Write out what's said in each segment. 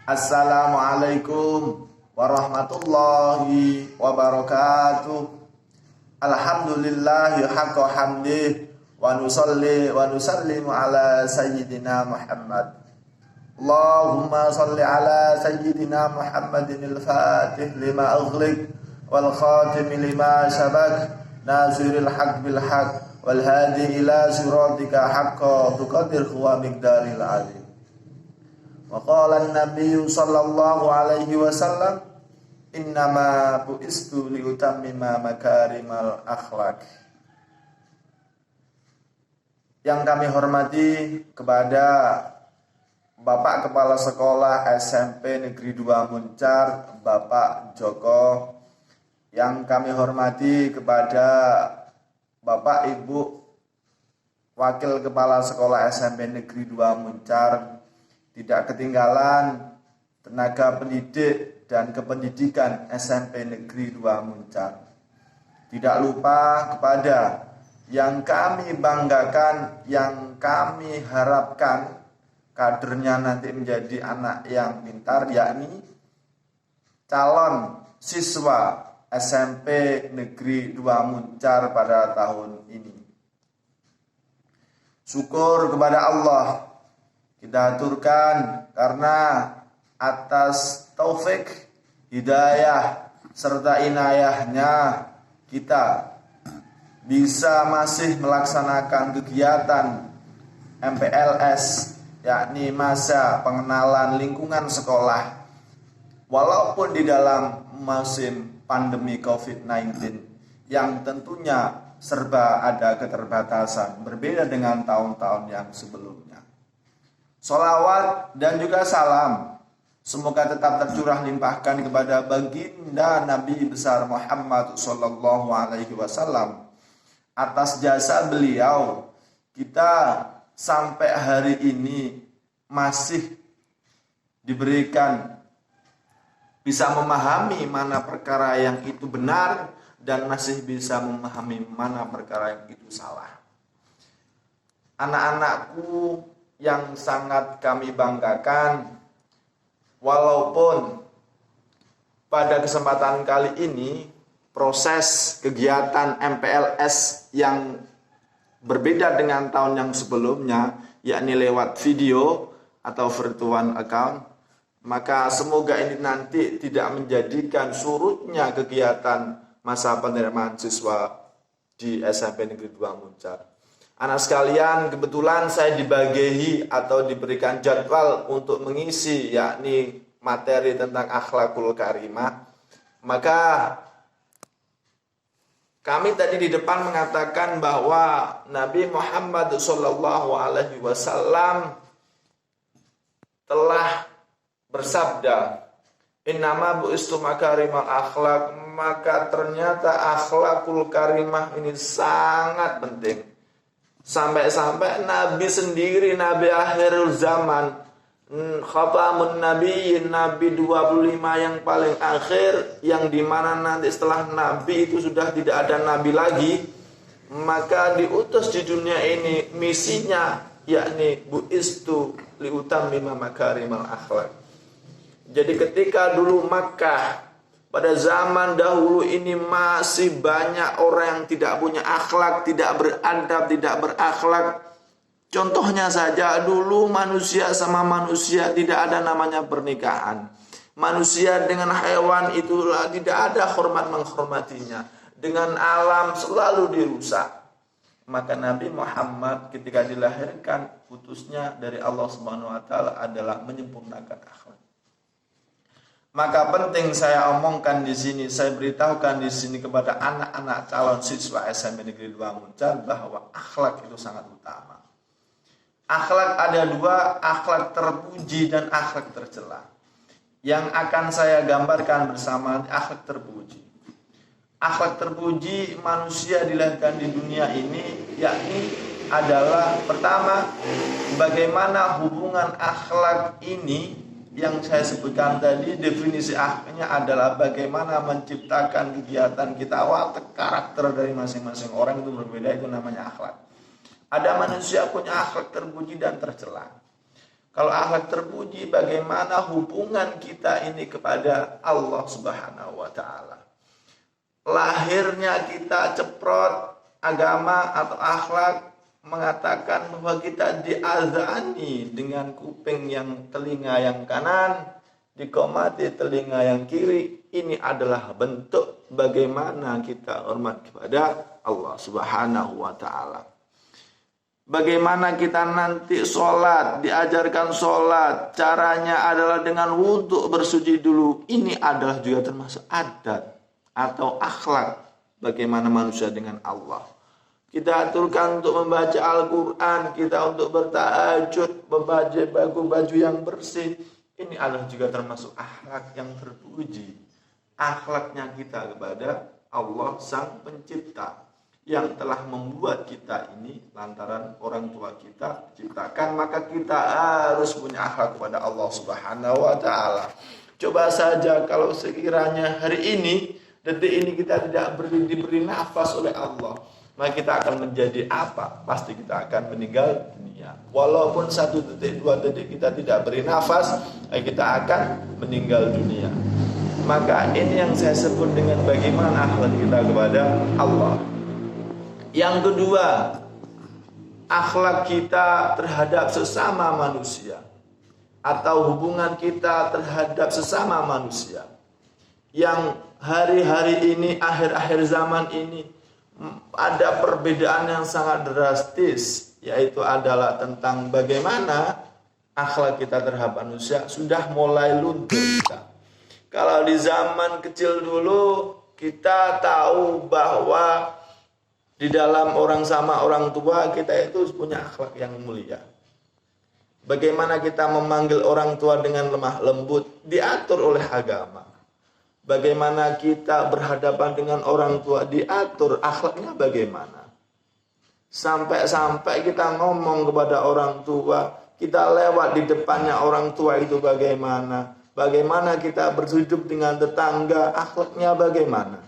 Assalamualaikum warahmatullahi wabarakatuh. Alhamdulillahi haqqa hamdih wa nusalli wa nusallimu ala sayyidina Muhammad. Allahumma salli ala sayyidina Muhammadin al-fatih lima aghliq wal khatim lima sabaq nasiril haq bil haq wal hadi ila siratika haqqa tuqadir wa miqdaril azim. Wa qala an-nabiy sallallahu alaihi wasallam innama bu'istu liutammima makarimal akhlak. Yang kami hormati kepada Bapak Kepala Sekolah SMP Negeri 2 Muncar, Bapak Joko. Yang kami hormati kepada Bapak Ibu Wakil Kepala Sekolah SMP Negeri 2 Muncar. Tidak ketinggalan tenaga pendidik dan kependidikan SMP Negeri 2 Muncar. Tidak lupa kepada yang kami banggakan, yang kami harapkan kadernya nanti menjadi anak yang pintar, yakni calon siswa SMP Negeri 2 Muncar pada tahun ini. Syukur kepada Allah kita aturkan karena atas taufik, hidayah, serta inayahnya kita bisa masih melaksanakan kegiatan MPLS, yakni masa pengenalan lingkungan sekolah, walaupun di dalam musim pandemi COVID-19 yang tentunya serba ada keterbatasan, berbeda dengan tahun-tahun yang sebelumnya. Sholawat dan juga salam semoga tetap tercurah limpahkan kepada baginda Nabi besar Muhammad sallallahu alaihi wasallam. Atas jasa beliau kita sampai hari ini masih diberikan bisa memahami mana perkara yang itu benar dan masih bisa memahami mana perkara yang itu salah. Anak-anakku yang sangat kami banggakan, walaupun pada kesempatan kali ini proses kegiatan MPLS yang berbeda dengan tahun yang sebelumnya, yakni lewat video atau virtual account, maka semoga ini nanti tidak menjadikan surutnya kegiatan masa penerimaan siswa di SMP Negeri 2 Muncar. Anak sekalian, kebetulan saya dibagihi atau diberikan jadwal untuk mengisi yakni materi tentang akhlakul karimah. Maka kami tadi di depan mengatakan bahwa Nabi Muhammad SAW telah bersabda, innama bu'istu makarimal akhlak, maka ternyata akhlakul karimah ini sangat penting. Sampai-sampai Nabi sendiri, Nabi akhirul zaman, khatamun nabiyyin, Nabi 25 yang paling akhir, yang dimana nanti setelah Nabi itu sudah tidak ada Nabi lagi, maka diutus di dunia ini misinya, yakni bu'istu liutammima makarimal akhlak. Jadi ketika dulu Makkah pada zaman dahulu ini masih banyak orang yang tidak punya akhlak, tidak beradab, tidak berakhlak. Contohnya saja dulu manusia sama manusia tidak ada namanya pernikahan. Manusia dengan hewan itulah tidak ada hormat menghormatinya. Dengan alam selalu dirusak. Maka Nabi Muhammad ketika dilahirkan putusnya dari Allah Subhanahu wa taala adalah menyempurnakan akhlak. Maka penting saya omongkan di sini, saya beritahukan di sini kepada anak-anak calon siswa SMP Negeri 2 Muncar bahwa akhlak itu sangat utama. Akhlak ada dua, akhlak terpuji dan akhlak tercela. Yang akan saya gambarkan bersama akhlak terpuji. Akhlak terpuji manusia dilahirkan di dunia ini, yakni adalah pertama, bagaimana hubungan akhlak ini. Yang saya sebutkan tadi, definisi akhlaknya adalah bagaimana menciptakan kegiatan kita, watak karakter dari masing-masing orang itu berbeda, itu namanya akhlak. Ada manusia punya akhlak terpuji dan tercela. Kalau akhlak terpuji, bagaimana hubungan kita ini kepada Allah Subhanahu wa taala? Lahirnya kita ceprot agama atau akhlak mengatakan bahwa kita diazani dengan kuping yang telinga yang kanan, dikomati telinga yang kiri. Ini adalah bentuk bagaimana kita hormat kepada Allah Subhanahu wa taala. Bagaimana kita nanti sholat, diajarkan sholat, caranya adalah dengan wudhu bersujud dulu. Ini adalah juga termasuk adat atau akhlak bagaimana manusia dengan Allah. Kita aturkan untuk membaca Al-Quran, kita untuk bertahajud, membaca baju yang bersih. Ini adalah juga termasuk akhlak yang terpuji. Akhlaknya kita kepada Allah Sang Pencipta, yang telah membuat kita ini lantaran orang tua kita ciptakan, maka kita harus punya akhlak kepada Allah Subhanahu wa taala. Coba saja kalau sekiranya hari ini, detik ini kita tidak diberi nafas oleh Allah, maka kita akan menjadi apa? Pasti kita akan meninggal dunia. Walaupun 1 detik, 2 detik kita tidak beri nafas, kita akan meninggal dunia. Maka ini yang saya sebut dengan bagaimana akhlak kita kepada Allah. Yang kedua, akhlak kita terhadap sesama manusia atau hubungan kita terhadap sesama manusia. Yang hari-hari ini, akhir-akhir zaman ini ada perbedaan yang sangat drastis, yaitu adalah tentang bagaimana akhlak kita terhadap manusia sudah mulai luntur kita. Kalau di zaman kecil dulu kita tahu bahwa di dalam orang sama orang tua kita itu punya akhlak yang mulia. Bagaimana kita memanggil orang tua dengan lemah lembut diatur oleh agama. Bagaimana kita berhadapan dengan orang tua diatur akhlaknya bagaimana. Sampai-sampai kita ngomong kepada orang tua, kita lewat di depannya orang tua itu bagaimana. Bagaimana kita berhidup dengan tetangga, akhlaknya bagaimana.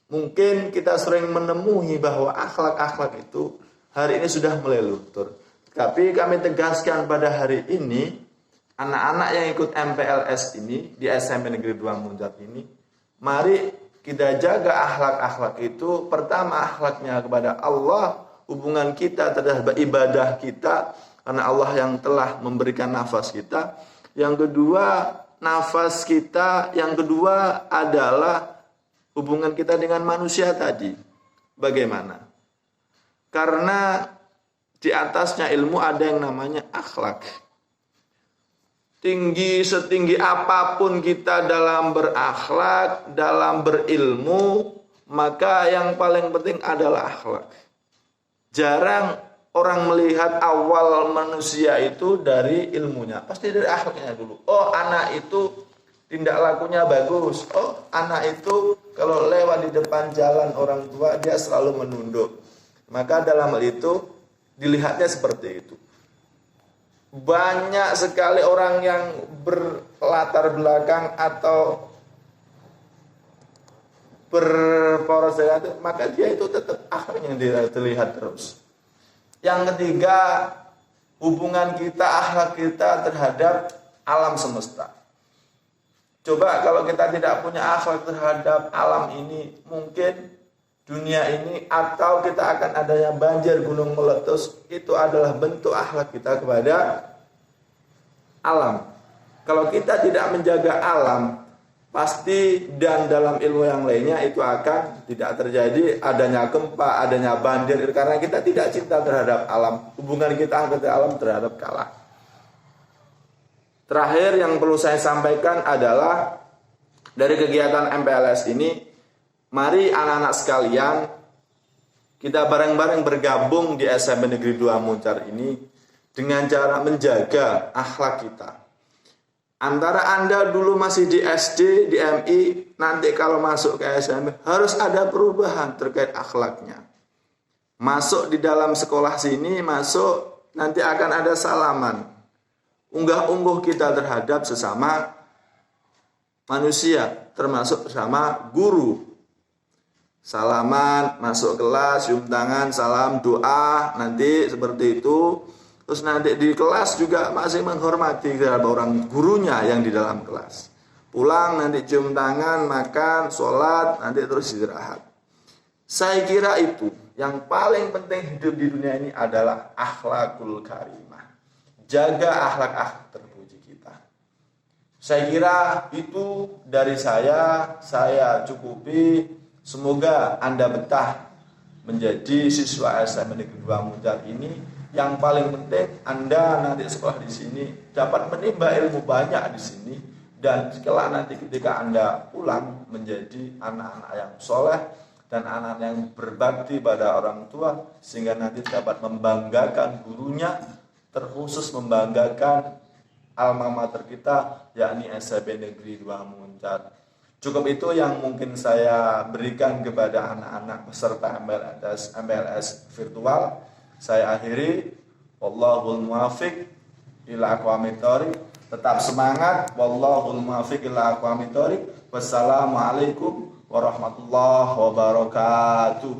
Mungkin kita sering menemui bahwa akhlak-akhlak itu hari ini sudah mulai luntur. Tapi kami tegaskan pada hari ini, anak-anak yang ikut MPLS ini, di SMP Negeri 2 Muncat ini, mari kita jaga akhlak-akhlak itu. Pertama, akhlaknya kepada Allah, hubungan kita terhadap ibadah kita, karena Allah yang telah memberikan nafas kita. Yang kedua, nafas kita. Yang kedua adalah hubungan kita dengan manusia tadi. Bagaimana? Karena di atasnya ilmu ada yang namanya akhlak. Setinggi apapun kita dalam berakhlak, dalam berilmu, maka yang paling penting adalah akhlak. Jarang orang melihat awal manusia itu dari ilmunya. Pasti dari akhlaknya dulu. Oh, anak itu tindak lakunya bagus. Oh, anak itu kalau lewat di depan jalan orang tua dia selalu menunduk. Maka dalam hal itu dilihatnya seperti itu. Banyak sekali orang yang berlatar belakang atau berporos dengan itu, maka dia itu tetap akhlaknya yang terlihat terus. Yang ketiga, hubungan kita, akhlak kita terhadap alam semesta. Coba kalau kita tidak punya akhlak terhadap alam ini, mungkin dunia ini atau kita akan adanya banjir, gunung meletus, itu adalah bentuk akhlak kita kepada alam. Kalau kita tidak menjaga alam, pasti dan dalam ilmu yang lainnya itu akan tidak terjadi adanya gempa, adanya banjir, karena kita tidak cinta terhadap alam. Hubungan kita terhadap alam terhadap kalah. Terakhir yang perlu saya sampaikan adalah dari kegiatan MPLS ini, mari anak-anak sekalian kita bareng-bareng bergabung di SMP Negeri 2 Muncar ini dengan cara menjaga akhlak kita. Antara Anda dulu masih di SD, di MI, nanti kalau masuk ke SMP harus ada perubahan terkait akhlaknya. Masuk di dalam sekolah sini, masuk nanti akan ada salaman. Unggah-ungguh kita terhadap sesama manusia, termasuk bersama guru. Salaman, masuk kelas, cium tangan, salam, doa, nanti seperti itu. Terus nanti di kelas juga masih menghormati terhadap orang gurunya yang di dalam kelas. Pulang nanti cium tangan, makan, sholat, nanti terus istirahat. Saya kira itu yang paling penting hidup di dunia ini adalah akhlakul karimah. Jaga akhlak terpuji kita. Saya kira itu dari saya cukupi. Semoga Anda betah menjadi siswa SMA Negeri 2 Muncar ini. Yang paling penting Anda nanti sekolah di sini dapat menimba ilmu banyak di sini, dan setelah nanti ketika Anda pulang menjadi anak-anak yang soleh dan anak yang berbakti pada orang tua, sehingga nanti dapat membanggakan gurunya, terkhusus membanggakan alma mater kita, yakni SMP Negeri 2 Muncar. Cukup itu yang mungkin saya berikan kepada anak-anak peserta MLS virtual. Saya akhiri. Wallahul muwaffiq ila aqwamit thoriq. Tetap semangat. Wallahul muwaffiq ila aqwamit thoriq. Wassalamualaikum warahmatullahi wabarakatuh.